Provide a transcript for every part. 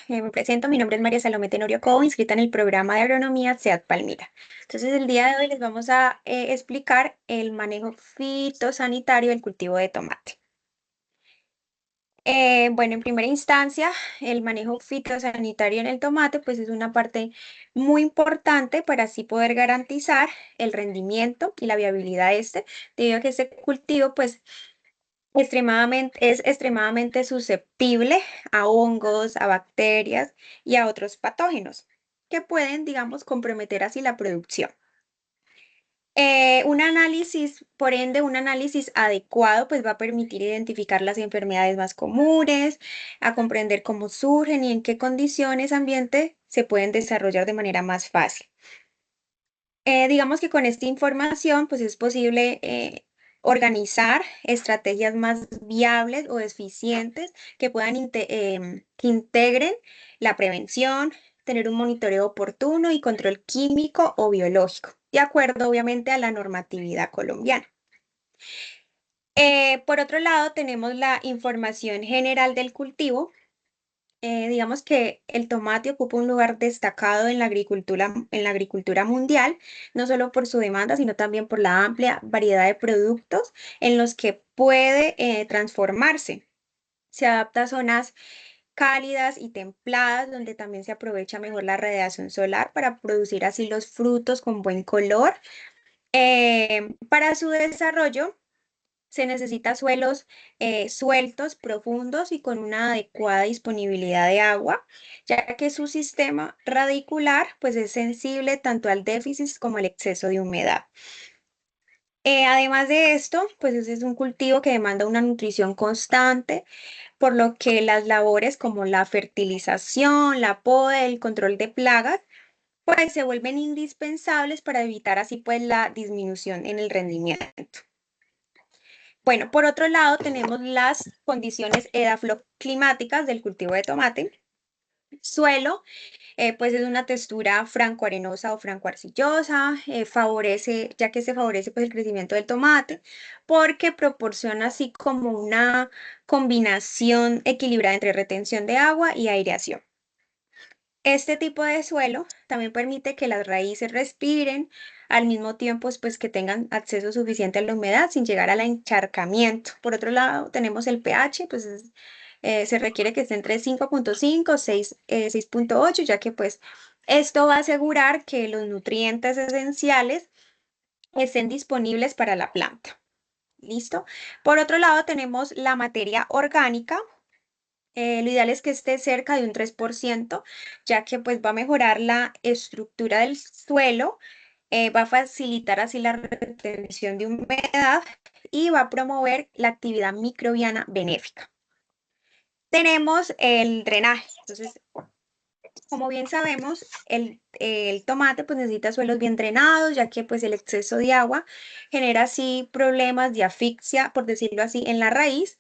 Me presento, mi nombre es María Salomé Tenorio Cobo, inscrita en el programa de agronomía SEAD Palmira. Entonces, el día de hoy les vamos a explicar el manejo fitosanitario del cultivo de tomate. Bueno, en primera instancia, el manejo fitosanitario en el tomate, pues es una parte muy importante para así poder garantizar el rendimiento y la viabilidad de debido a que este cultivo, pues, es extremadamente susceptible a hongos, a bacterias y a otros patógenos que pueden, digamos, comprometer así la producción. Un análisis, por ende, un análisis adecuado, pues va a permitir identificar las enfermedades más comunes, a comprender cómo surgen y en qué condiciones ambiente se pueden desarrollar de manera más fácil. Digamos que con esta información, pues es posible organizar estrategias más viables o eficientes que que integren la prevención, tener un monitoreo oportuno y control químico o biológico, de acuerdo obviamente a la normatividad colombiana. Por otro lado, tenemos la información general del cultivo. Digamos que el tomate ocupa un lugar destacado en la agricultura mundial, no solo por su demanda, sino también por la amplia variedad de productos en los que puede transformarse. Se adapta a zonas cálidas y templadas, donde también se aprovecha mejor la radiación solar para producir así los frutos con buen color. Para su desarrollo, se necesita suelos sueltos, profundos y con una adecuada disponibilidad de agua, ya que su sistema radicular pues, es sensible tanto al déficit como al exceso de humedad. Además de esto, pues ese es un cultivo que demanda una nutrición constante, por lo que las labores como la fertilización, la poda, el control de plagas, pues se vuelven indispensables para evitar así pues la disminución en el rendimiento. Bueno, por otro lado, tenemos las condiciones edafoclimáticas del cultivo de tomate. Suelo, pues es una textura franco-arenosa o franco-arcillosa, ya que se favorece pues, el crecimiento del tomate, porque proporciona así como una combinación equilibrada entre retención de agua y aireación. Este tipo de suelo también permite que las raíces respiren, al mismo tiempo pues, que tengan acceso suficiente a la humedad sin llegar al encharcamiento. Por otro lado, tenemos el pH, pues se requiere que esté entre 5,5 y 6,8, ya que pues esto va a asegurar que los nutrientes esenciales estén disponibles para la planta. ¿Listo? Por otro lado, tenemos la materia orgánica. Lo ideal es que esté cerca de un 3%, ya que pues va a mejorar la estructura del suelo, va a facilitar así la retención de humedad y va a promover la actividad microbiana benéfica. Tenemos el drenaje. Entonces, como bien sabemos, el tomate pues necesita suelos bien drenados, ya que pues el exceso de agua genera así problemas de asfixia, por decirlo así, en la raíz.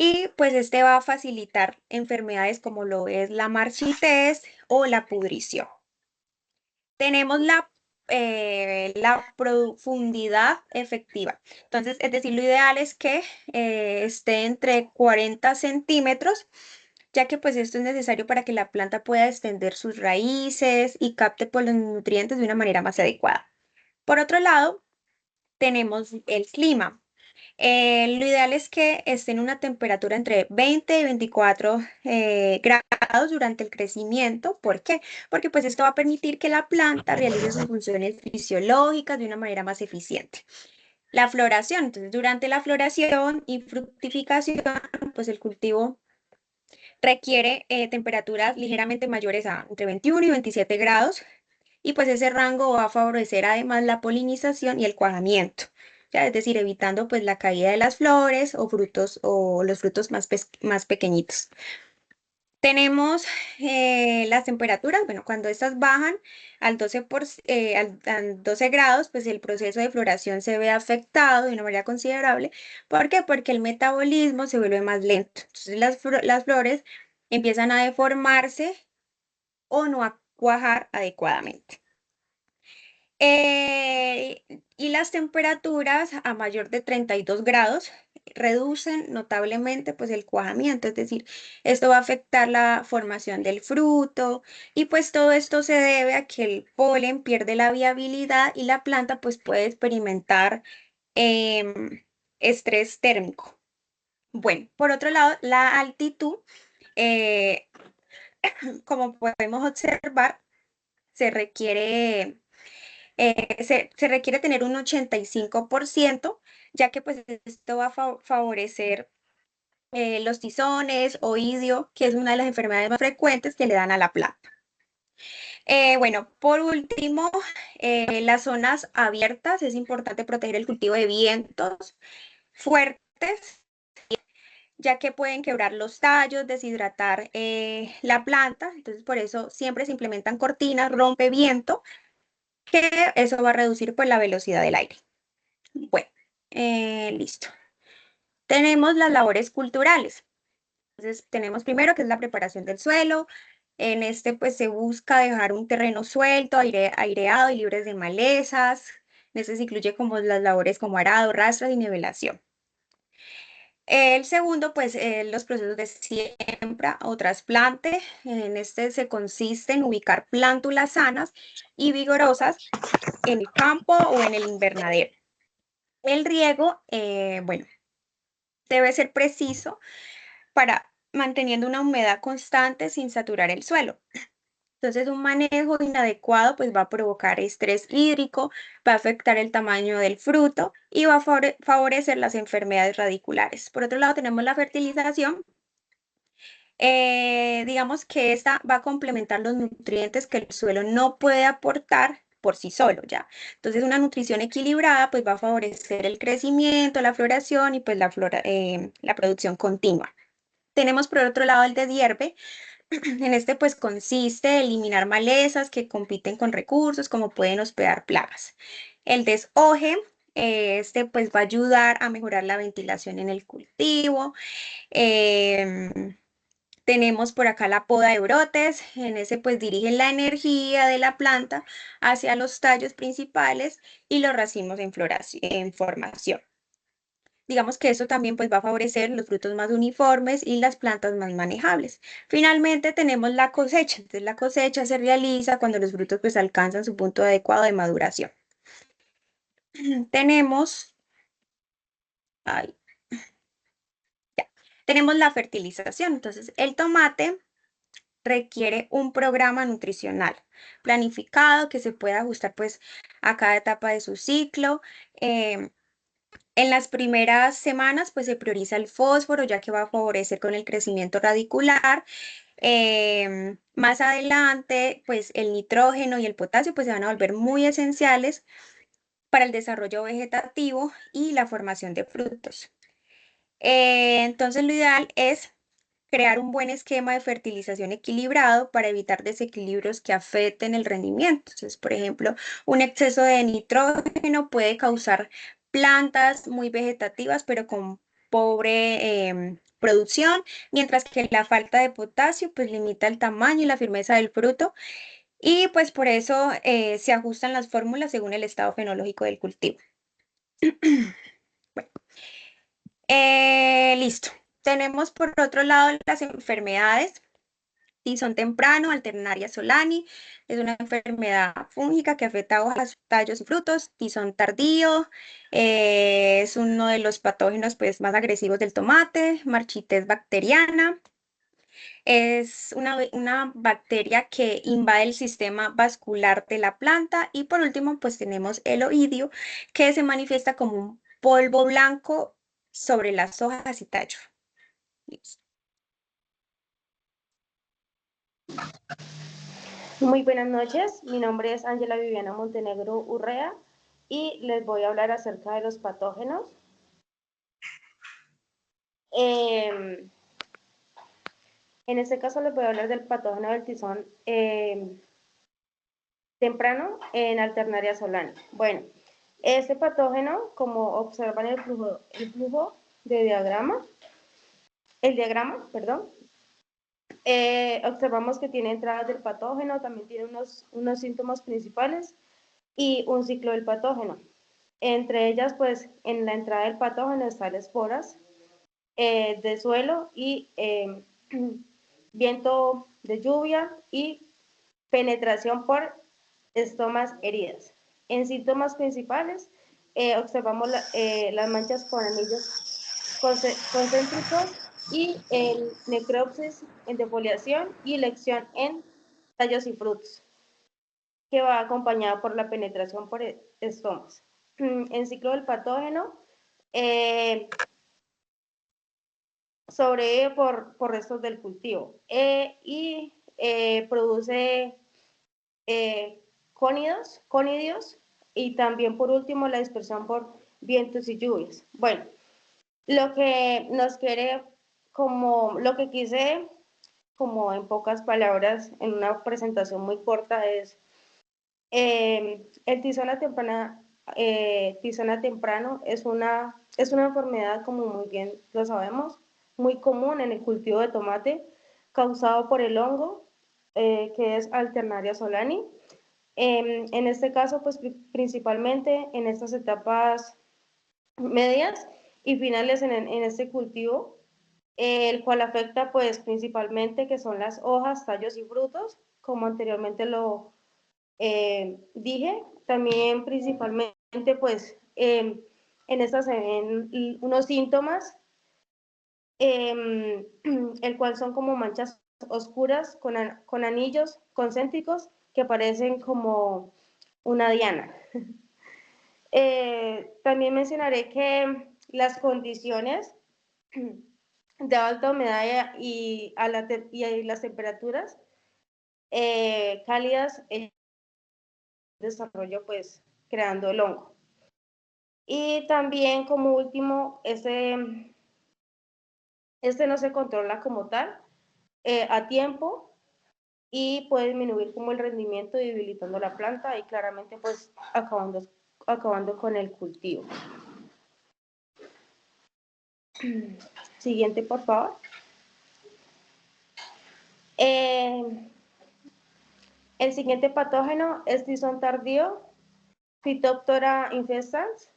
Y pues este va a facilitar enfermedades como lo es la marchitez o la pudrición. Tenemos la profundidad efectiva. Entonces, es decir, lo ideal es que esté entre 40 centímetros, ya que pues esto es necesario para que la planta pueda extender sus raíces y capte pues, los nutrientes de una manera más adecuada. Por otro lado, tenemos el clima. Lo ideal es que esté en una temperatura entre 20 y 24 grados durante el crecimiento. ¿Por qué? Porque pues esto va a permitir que la planta realice sus funciones fisiológicas de una manera más eficiente. La floración, entonces durante la floración y fructificación, pues el cultivo requiere temperaturas ligeramente mayores a entre 21 y 27 grados y pues ese rango va a favorecer además la polinización y el cuajamiento, ya, es decir, evitando pues la caída de las flores o frutos o los frutos más pequeñitos. Tenemos las temperaturas, bueno, cuando estas bajan al 12 grados, pues el proceso de floración se ve afectado de una manera considerable. ¿Por qué? Porque el metabolismo se vuelve más lento. Entonces las flores empiezan a deformarse o no a cuajar adecuadamente. Y las temperaturas a mayor de 32 grados reducen notablemente pues el cuajamiento, es decir, esto va a afectar la formación del fruto y pues todo esto se debe a que el polen pierde la viabilidad y la planta pues puede experimentar em, estrés térmico. Bueno, por otro lado, la altitud, eh, como podemos observar, se requiere, se requiere tener un 85%, ya que pues esto va a favorecer los tizones, oidio, que es una de las enfermedades más frecuentes que le dan a la planta. Bueno, por último, las zonas abiertas, es importante proteger el cultivo de vientos fuertes, ya que pueden quebrar los tallos, deshidratar la planta. Entonces, por eso siempre se implementan cortinas, rompe viento, que eso va a reducir pues, la velocidad del aire. Bueno, listo. Tenemos las labores culturales. Entonces, tenemos primero que es la preparación del suelo. En este, pues, se busca dejar un terreno suelto, aireado y libre de malezas. En este se incluye como las labores como arado, rastras y nivelación. El segundo, pues, los procesos de siembra o trasplante. En este se consiste en ubicar plántulas sanas y vigorosas en el campo o en el invernadero. El riego, bueno, debe ser preciso para manteniendo una humedad constante sin saturar el suelo. Entonces, un manejo inadecuado pues va a provocar estrés hídrico, va a afectar el tamaño del fruto y va a favorecer las enfermedades radiculares. Por otro lado, tenemos la fertilización. Digamos que esta va a complementar los nutrientes que el suelo no puede aportar por sí solo, ¿ya? Entonces, una nutrición equilibrada pues va a favorecer el crecimiento, la floración y pues la producción continua. Tenemos por otro lado el deshierve. En este pues consiste en eliminar malezas que compiten con recursos como pueden hospedar plagas. El deshoje, este pues va a ayudar a mejorar la ventilación en el cultivo. Em, Tenemos por acá la poda de brotes, en ese pues dirigen la energía de la planta hacia los tallos principales y los racimos en formación. Digamos que eso también pues va a favorecer los frutos más uniformes y las plantas más manejables. Finalmente tenemos la cosecha. Entonces la cosecha se realiza cuando los frutos pues alcanzan su punto adecuado de maduración. Tenemos, ay, ya, tenemos la fertilización. Entonces el tomate requiere un programa nutricional planificado que se pueda ajustar pues a cada etapa de su ciclo. em, En las primeras semanas, pues se prioriza el fósforo, ya que va a favorecer con el crecimiento radicular. Más adelante, pues el nitrógeno y el potasio pues se van a volver muy esenciales para el desarrollo vegetativo y la formación de frutos. Entonces, lo ideal es crear un buen esquema de fertilización equilibrado para evitar desequilibrios que afecten el rendimiento. Entonces, por ejemplo, un exceso de nitrógeno puede causar plantas muy vegetativas, pero con pobre producción, mientras que la falta de potasio pues limita el tamaño y la firmeza del fruto y pues por eso se ajustan las fórmulas según el estado fenológico del cultivo. Bueno, listo. Tenemos por otro lado las enfermedades. Tizón temprano, Alternaria solani, es una enfermedad fúngica que afecta hojas, tallos y frutos. Tizón tardío, es uno de los patógenos pues, más agresivos del tomate. Marchitez bacteriana, es una bacteria que invade el sistema vascular de la planta. Y por último, pues tenemos el oidio, que se manifiesta como un polvo blanco sobre las hojas y tallo. Listo. Muy buenas noches, mi nombre es Ángela Viviana Montenegro Urrea y les voy a hablar acerca de los patógenos. En este caso les voy a hablar del patógeno del tizón temprano en Alternaria solani. Bueno, este patógeno, como observan el flujo de diagrama, perdón, observamos que tiene entradas del patógeno, también tiene unos síntomas principales y un ciclo del patógeno. Entre ellas, pues, en la entrada del patógeno están esporas de suelo y viento de lluvia y penetración por estomas heridas. En síntomas principales, observamos las manchas con anillos concéntricos y necropsis en defoliación y lección en tallos y frutos, que va acompañada por la penetración por estomas. En ciclo del patógeno, eh, sobrevive por restos del cultivo y produce conidios y también por último la dispersión por vientos y lluvias. Bueno, lo que nos quiere, como lo que quise, como en pocas palabras, en una presentación muy corta, es el tizona temprano es una enfermedad, como muy bien lo sabemos, muy común en el cultivo de tomate, causado por el hongo, que es Alternaria solani. En este caso, pues principalmente en estas etapas medias y finales en este cultivo, el cual afecta pues principalmente que son las hojas, tallos y frutos, como anteriormente lo dije, también principalmente pues en unos síntomas, el cual son como manchas oscuras con anillos concéntricos que parecen como una diana. También mencionaré que las condiciones de alta humedad y las temperaturas cálidas, el desarrollo pues creando el hongo. Y también como último, este no se controla como tal a tiempo y puede disminuir como el rendimiento, debilitando la planta y claramente pues acabando con el cultivo. Siguiente, por favor. El siguiente patógeno es tizón tardío, Phytophthora infestans.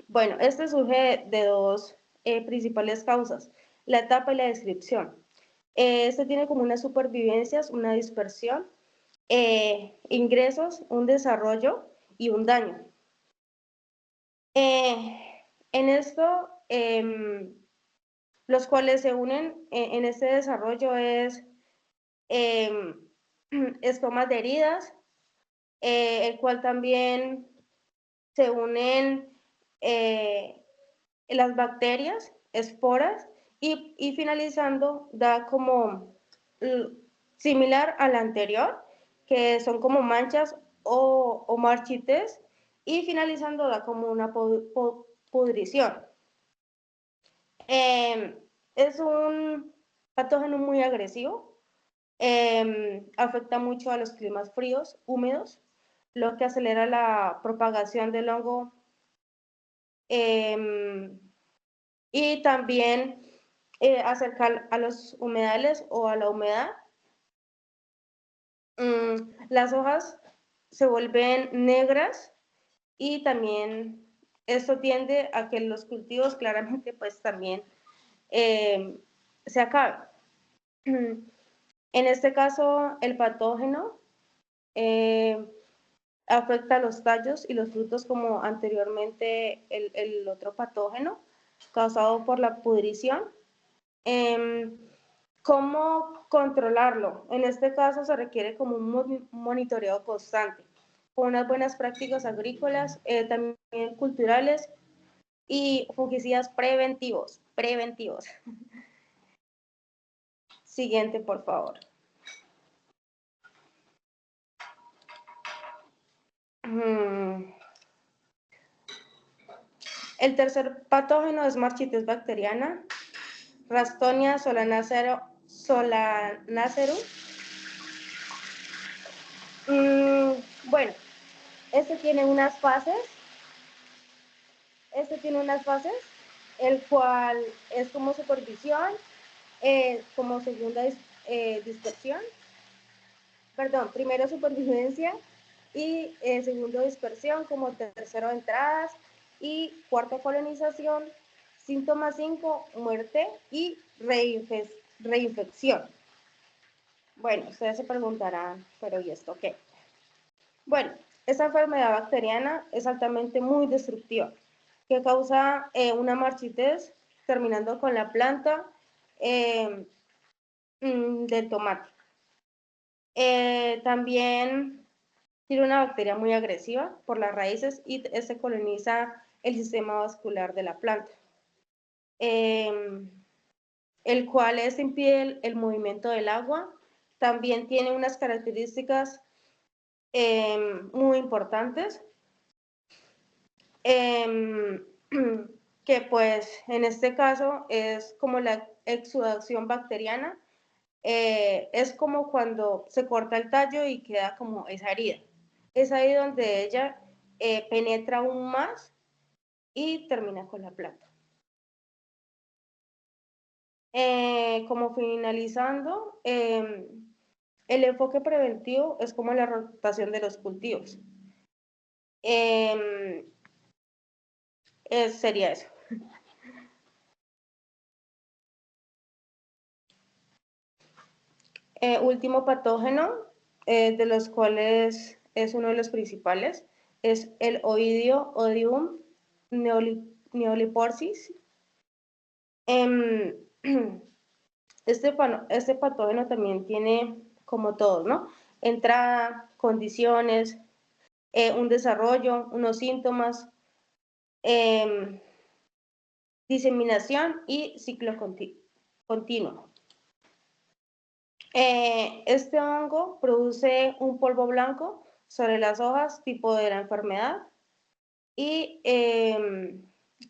Bueno, este surge de dos principales causas, la etapa y la descripción. Este tiene como unas supervivencias, una dispersión, ingresos, un desarrollo y un daño. En esto, los cuales se unen en este desarrollo es estomas de heridas, el cual también se unen las bacterias, esporas, y finalizando da como similar al anterior, que son como manchas o marchites, y finalizando da como una pudrición. Es un patógeno muy agresivo, afecta mucho a los climas fríos, húmedos, lo que acelera la propagación del hongo y también acercar a los humedales o a la humedad. Las hojas se vuelven negras y también esto tiende a que los cultivos claramente pues también se acaben. En este caso el patógeno afecta a los tallos y los frutos como anteriormente el otro patógeno causado por la pudrición. ¿Cómo controlarlo? En este caso se requiere como un monitoreo constante, con unas buenas prácticas agrícolas, también culturales y fungicidas preventivos. Siguiente, por favor. El tercer patógeno es marchitis bacteriana, Ralstonia solanacerum. Bueno, este tiene unas fases, el cual es como supervisión, como segunda dispersión, perdón, primero supervivencia, y segundo dispersión, como tercero entradas y cuarto colonización. Síntomas 5, muerte y reinfección. Bueno, ustedes se preguntarán, pero ¿y esto qué? Bueno, esta enfermedad bacteriana es altamente muy destructiva, que causa una marchitez terminando con la planta del tomate. También tiene una bacteria muy agresiva por las raíces y este coloniza el sistema vascular de la planta, el cual impide el movimiento del agua. También tiene unas características muy importantes, que pues en este caso es como la exudación bacteriana. Es como cuando se corta el tallo y queda como esa herida. Es ahí donde ella penetra aún más y termina con la planta. Como finalizando, el enfoque preventivo es como la rotación de los cultivos. Sería eso. Último patógeno, de los cuales es uno de los principales, es el Oidio odium neoliporsis. Em, este patógeno también tiene, como todos, ¿no? Entrada, condiciones, un desarrollo, unos síntomas, diseminación y ciclo continuo. Este hongo produce un polvo blanco sobre las hojas, tipo de la enfermedad, y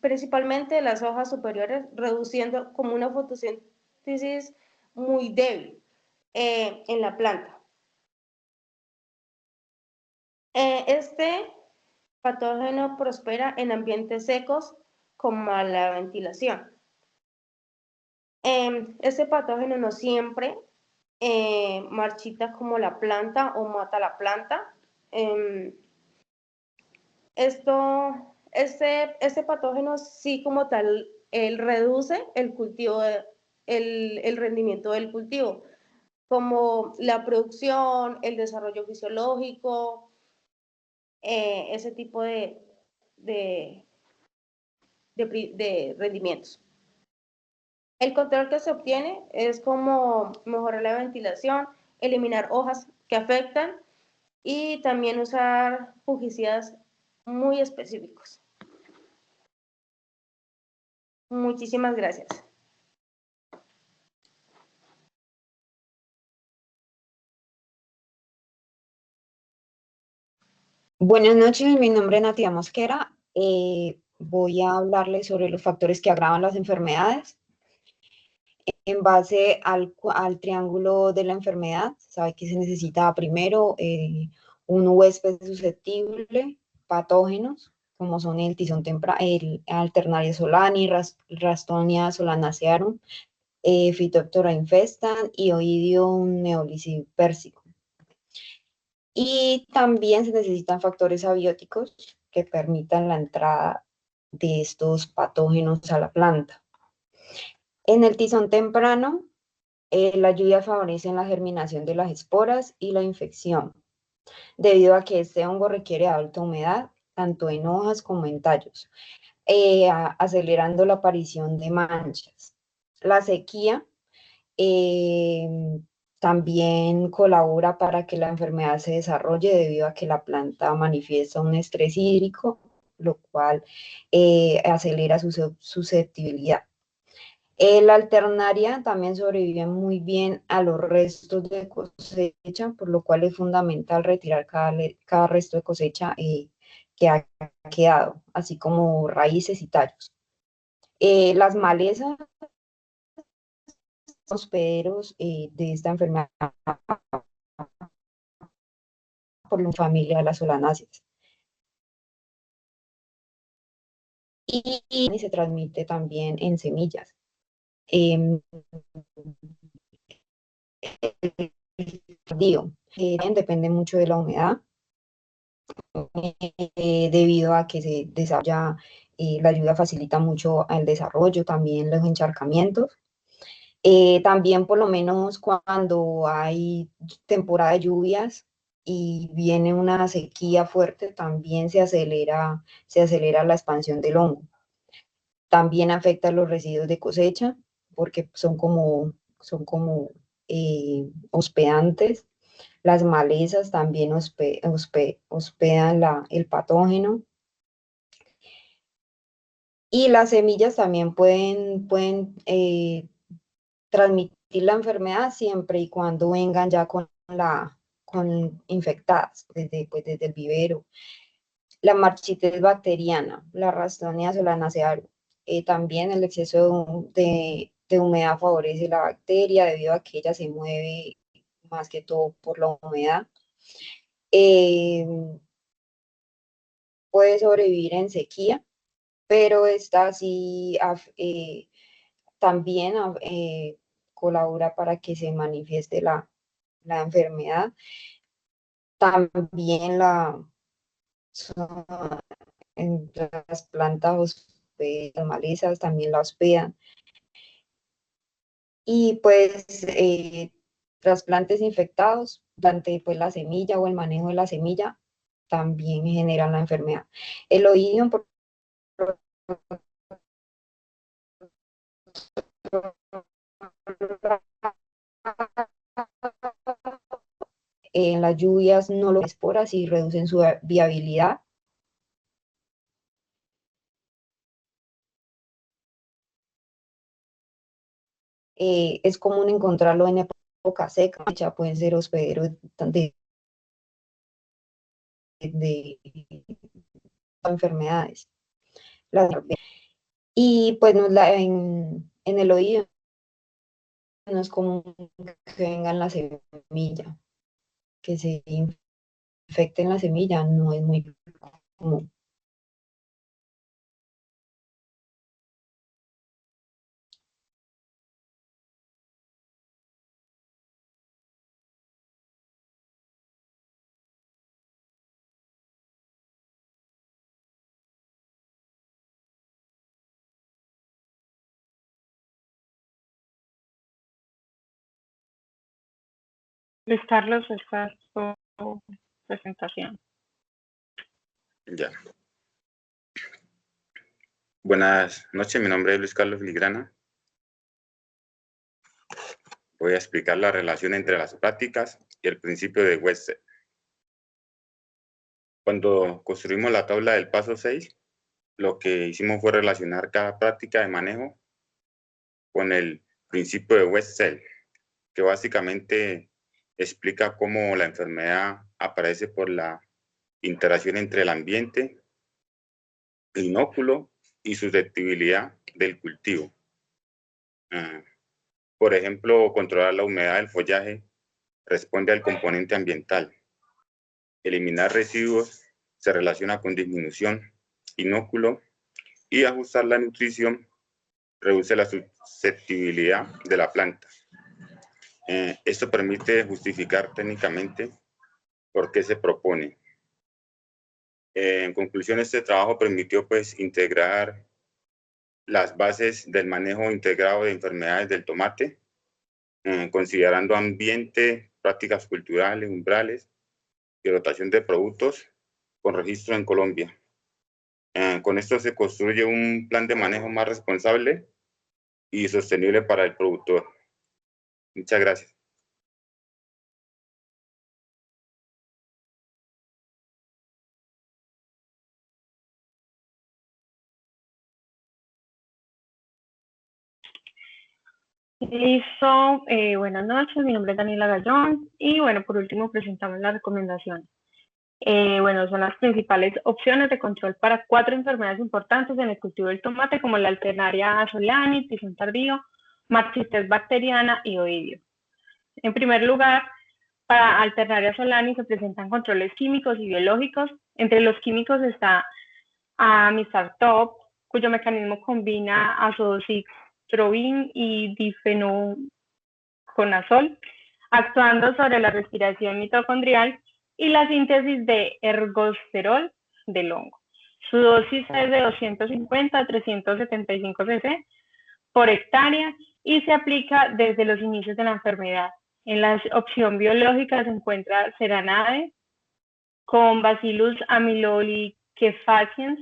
principalmente las hojas superiores, reduciendo como una fotosíntesis muy débil en la planta. Este patógeno prospera en ambientes secos con mala ventilación. Este patógeno no siempre marchita como la planta o mata la planta. Este patógeno sí, como tal, él reduce el cultivo, el rendimiento del cultivo, como la producción, el desarrollo fisiológico, ese tipo de, de rendimientos. El control que se obtiene es como mejorar la ventilación, eliminar hojas que afectan y también usar fungicidas muy específicos. Muchísimas gracias. Buenas noches, mi nombre es Natia Mosquera. Voy a hablarles sobre los factores que agravan las enfermedades. En base al triángulo de la enfermedad, sabe que se necesita primero un huésped susceptible, patógenos, como son el tizón temprano, el Alternaria solani, Ralstonia solanacearum, Phytophthora infestan y Oidium neolisi persicum. Y también se necesitan factores abióticos que permitan la entrada de estos patógenos a la planta. En el tizón temprano, la lluvia favorece la germinación de las esporas y la infección, debido a que este hongo requiere alta humedad, tanto en hojas como en tallos, acelerando la aparición de manchas. La sequía eh, también colabora para que la enfermedad se desarrolle debido a que la planta manifiesta un estrés hídrico, lo cual acelera su susceptibilidad. La alternaria también sobrevive muy bien a los restos de cosecha, por lo cual es fundamental retirar cada resto de cosecha que ha quedado, así como raíces y tallos. Las malezas hospederos de esta enfermedad por la familia de las solanáceas. Y se transmite también en semillas. Eh, Depende mucho de la humedad debido a que se desarrolla, la lluvia facilita mucho el desarrollo, también los encharcamientos. También por lo menos cuando hay temporada de lluvias y viene una sequía fuerte, también se acelera la expansión del hongo. También afecta los residuos de cosecha porque son como hospedantes. Las malezas también hospedan el patógeno. Y las semillas también pueden transmitir la enfermedad siempre y cuando vengan ya con infectadas desde el vivero. La marchitez bacteriana, la Ralstonia solanacearum. También el exceso de humedad favorece la bacteria debido a que ella se mueve más que todo por la humedad. Eh, Puede sobrevivir en sequía, pero esta sí también colabora para que se manifieste la enfermedad. También son- en las plantas las malezas también la hospedan. Y pues trasplantes infectados durante pues, la semilla o el manejo de la semilla también generan la enfermedad. El oidium, en las lluvias no lo esporas y reducen su viabilidad. Es común encontrarlo en época seca, ya pueden ser hospederos de enfermedades. Y pues no, en el oído no es común que vengan la semilla, que se infecten la semilla, no es muy común. Luis Carlos, esta es tu presentación. Ya. Buenas noches, mi nombre es Luis Carlos Filigrana. Voy a explicar la relación entre las prácticas y el principio de Wechsler. Cuando construimos la tabla del paso 6, lo que hicimos fue relacionar cada práctica de manejo con el principio de Wechsler, que básicamente explica cómo la enfermedad aparece por la interacción entre el ambiente, el inóculo y susceptibilidad del cultivo. Por ejemplo, controlar la humedad del follaje responde al componente ambiental. Eliminar residuos se relaciona con disminución, inóculo, y ajustar la nutrición reduce la susceptibilidad de la planta. Esto permite justificar técnicamente por qué se propone. En conclusión, este trabajo permitió pues integrar las bases del manejo integrado de enfermedades del tomate, considerando ambiente, prácticas culturales, umbrales y rotación de productos con registro en Colombia. Con esto se construye un plan de manejo más responsable y sostenible para el productor. Muchas gracias. Listo, buenas noches, mi nombre es Daniela Gallón y bueno, por último presentamos las recomendaciones. Bueno, son las principales opciones de control para 4 enfermedades importantes en el cultivo del tomate, como la Alternaria solani, tizón tardío, marchitez bacteriana y oidio. En primer lugar, para Alternaria solani se presentan controles químicos y biológicos. Entre los químicos está Amistartop, cuyo mecanismo combina azoxystrobin y difenoconazol, actuando sobre la respiración mitocondrial y la síntesis de ergosterol del hongo. Su dosis es de 250 a 375 cc por hectárea y se aplica desde los inicios de la enfermedad. En la opción biológica se encuentra Serenade con Bacillus amyloidefaciens,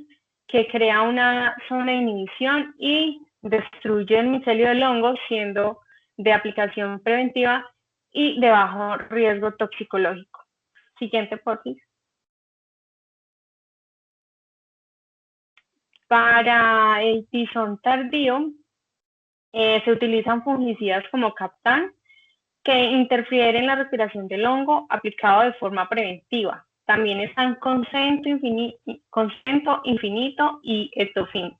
que crea una zona de inhibición y destruye el micelio del hongo, siendo de aplicación preventiva y de bajo riesgo toxicológico. Siguiente, por favor. Para el tizón tardío, se utilizan fungicidas como Captan, que interfieren en la respiración del hongo aplicado de forma preventiva. También están Concento Infinito y Etofin,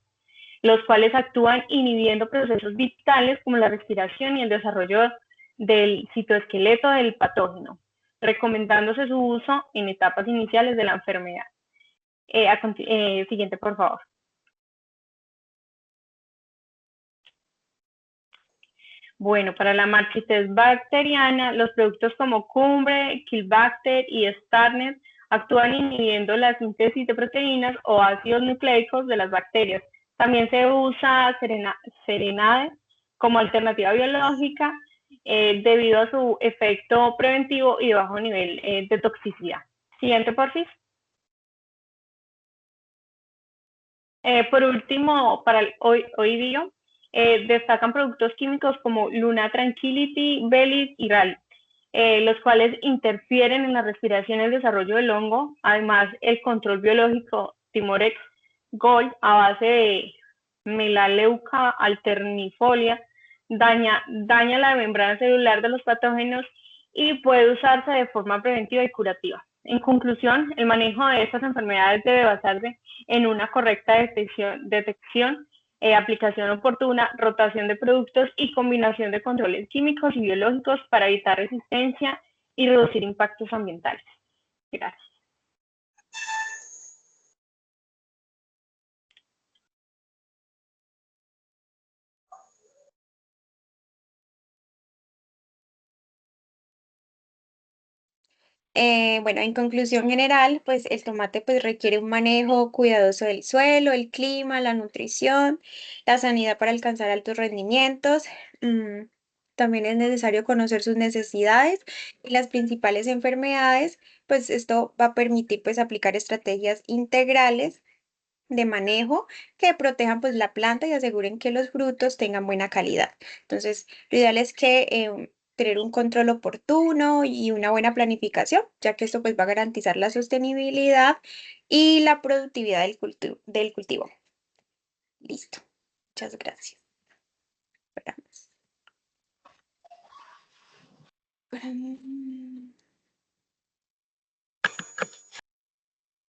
los cuales actúan inhibiendo procesos vitales como la respiración y el desarrollo del citoesqueleto del patógeno, recomendándose su uso en etapas iniciales de la enfermedad. Siguiente, por favor. Bueno, para la marchitez bacteriana, los productos como Cumbre, Kilbacter y Starnet actúan inhibiendo la síntesis de proteínas o ácidos nucleicos de las bacterias. También se usa Serenade como alternativa biológica debido a su efecto preventivo y bajo nivel de toxicidad. Siguiente, por favor. Por último, para el oidio, destacan productos químicos como Luna Tranquility, Belis y Rally, los cuales interfieren en la respiración y el desarrollo del hongo. Además, el control biológico Timorex Gold a base de Melaleuca alternifolia daña la membrana celular de los patógenos y puede usarse de forma preventiva y curativa. En conclusión, el manejo de estas enfermedades debe basarse en una correcta detección, aplicación oportuna, rotación de productos y combinación de controles químicos y biológicos para evitar resistencia y reducir impactos ambientales. Gracias. Bueno, en conclusión general, pues el tomate pues requiere un manejo cuidadoso del suelo, el clima, la nutrición, la sanidad para alcanzar altos rendimientos. Mm, También es necesario conocer sus necesidades y las principales enfermedades, pues esto va a permitir pues aplicar estrategias integrales de manejo que protejan pues la planta y aseguren que los frutos tengan buena calidad. Entonces, lo ideal es que tener un control oportuno y una buena planificación, ya que esto pues va a garantizar la sostenibilidad y la productividad del cultivo. Listo. Muchas gracias. Esperamos.